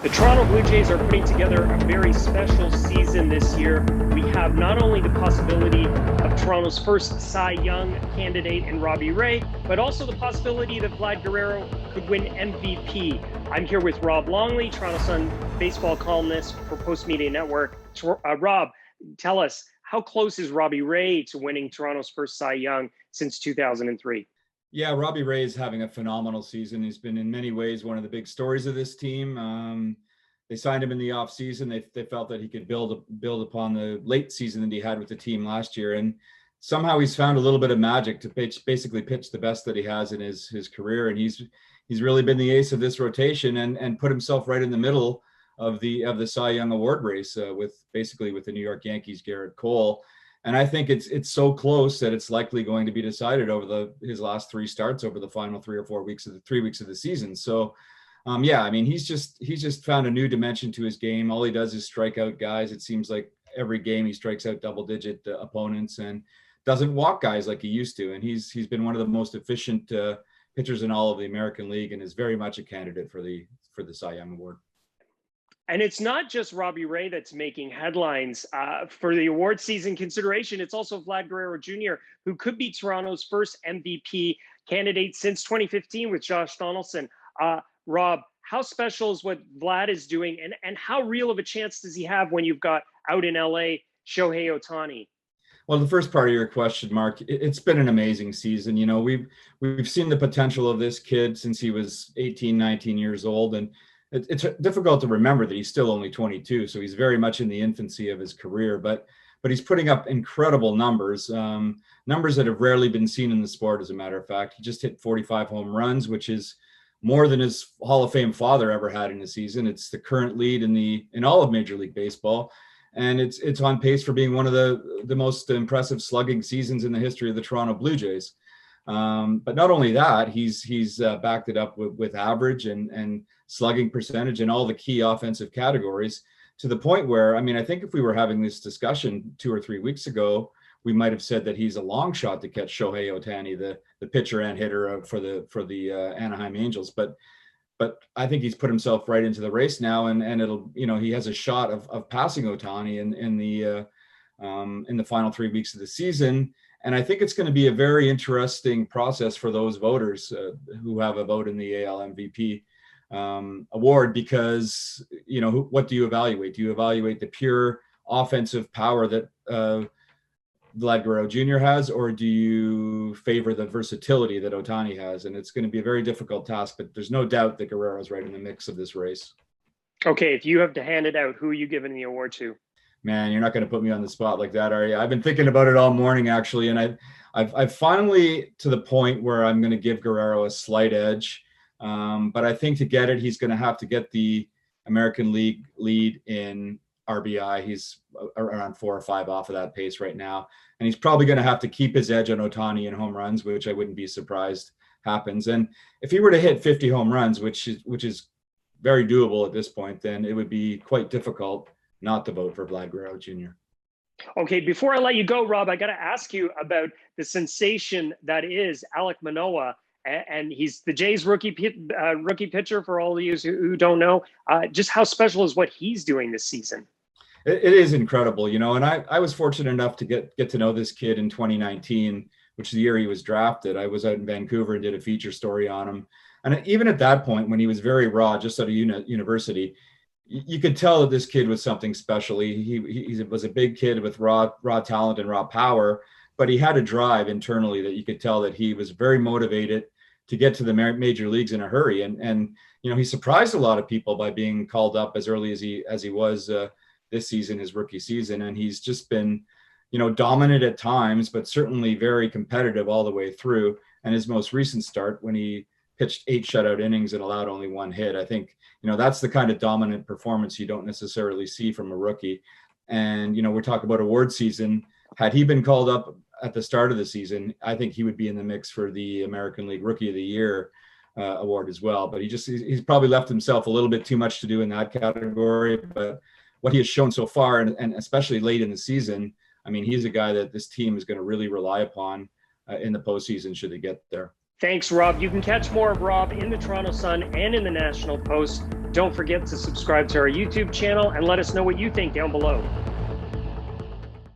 The Toronto Blue Jays are putting together a very special season this year. We have not only the possibility of Toronto's first Cy Young candidate in Robbie Ray, but also the possibility that Vlad Guerrero could win MVP. I'm here with Rob Longley, Toronto Sun baseball columnist for Postmedia Network. Rob, tell us, how close is Robbie Ray to winning Toronto's first Cy Young since 2003? Yeah, Robbie Ray is having a phenomenal season. He's been in many ways one of the big stories of this team. They signed him in the offseason. They felt that he could build upon the late season that he had with the team last year. And somehow he's found a little bit of magic to basically pitch the best that he has in his career. And he's really been the ace of this rotation and put himself right in the middle of the Cy Young Award race with the New York Yankees' Garrett Cole. And I think it's so close that it's likely going to be decided over his last three starts over the final 3 weeks of the season. So, he's just found a new dimension to his game. All he does is strike out guys. It seems like every game he strikes out double-digit opponents and doesn't walk guys like he used to. And he's been one of the most efficient pitchers in all of the American League and is very much a candidate for the Cy Young Award. And it's not just Robbie Ray that's making headlines for the award season consideration. It's also Vlad Guerrero Jr., who could be Toronto's first MVP candidate since 2015 with Josh Donaldson. Rob, how special is what Vlad is doing, and how real of a chance does he have when you've got out in LA Shohei Ohtani? Well, the first part of your question, Mark, it's been an amazing season. You know, we've seen the potential of this kid since he was 18, 19 years old, and it's difficult to remember that he's still only 22, so he's very much in the infancy of his career. But he's putting up incredible numbers, numbers that have rarely been seen in the sport. As a matter of fact, he just hit 45 home runs, which is more than his Hall of Fame father ever had in a season. It's the current lead in all of Major League Baseball, and it's on pace for being one of the most impressive slugging seasons in the history of the Toronto Blue Jays. But not only that, he's backed it up with average and slugging percentage and all the key offensive categories, to the point where, I think if we were having this discussion 2 or 3 weeks ago, we might have said that he's a long shot to catch Shohei Ohtani, the pitcher and hitter for the Anaheim Angels. But I think he's put himself right into the race now, and it'll, he has a shot of passing Ohtani in the final 3 weeks of the season. And I think it's going to be a very interesting process for those voters who have a vote in the AL MVP award, because, what do you evaluate? Do you evaluate the pure offensive power that Vlad Guerrero Jr. has, or do you favor the versatility that Ohtani has? And it's going to be a very difficult task, but there's no doubt that Guerrero's right in the mix of this race. Okay, if you have to hand it out, who are you giving the award to? Man, you're not going to put me on the spot like that, are you? I've been thinking about it all morning, actually, and I've finally to the point where I'm going to give Guerrero a slight edge. But I think to get it, he's going to have to get the American League lead in RBI. He's around 4 or 5 off of that pace right now. And he's probably going to have to keep his edge on Ohtani in home runs, which I wouldn't be surprised happens. And if he were to hit 50 home runs, which is very doable at this point, then it would be quite difficult not to vote for Vlad Guerrero Jr. Okay, before I let you go, Rob, I got to ask you about the sensation that is Alek Manoah. And he's the Jays rookie pitcher, for all of you who don't know. Just how special is what he's doing this season? It is incredible, and I was fortunate enough to get to know this kid in 2019, which is the year he was drafted. I was out in Vancouver and did a feature story on him. And even at that point, when he was very raw, just out of university, you could tell that this kid was something special. He was a big kid with raw talent and raw power, but he had a drive internally that you could tell that he was very motivated to get to the major leagues in a hurry. And he surprised a lot of people by being called up as early as he was this season, his rookie season. And he's just been, dominant at times, but certainly very competitive all the way through. And his most recent start, when he pitched 8 shutout innings and allowed only 1 hit, I think, that's the kind of dominant performance you don't necessarily see from a rookie. And, we're talking about award season. Had he been called up at the start of the season, I think he would be in the mix for the American League Rookie of the Year award as well. But he's probably left himself a little bit too much to do in that category. But what he has shown so far, and especially late in the season, he's a guy that this team is going to really rely upon in the postseason should they get there. Thanks, Rob. You can catch more of Rob in the Toronto Sun and in the National Post. Don't forget to subscribe to our YouTube channel and let us know what you think down below.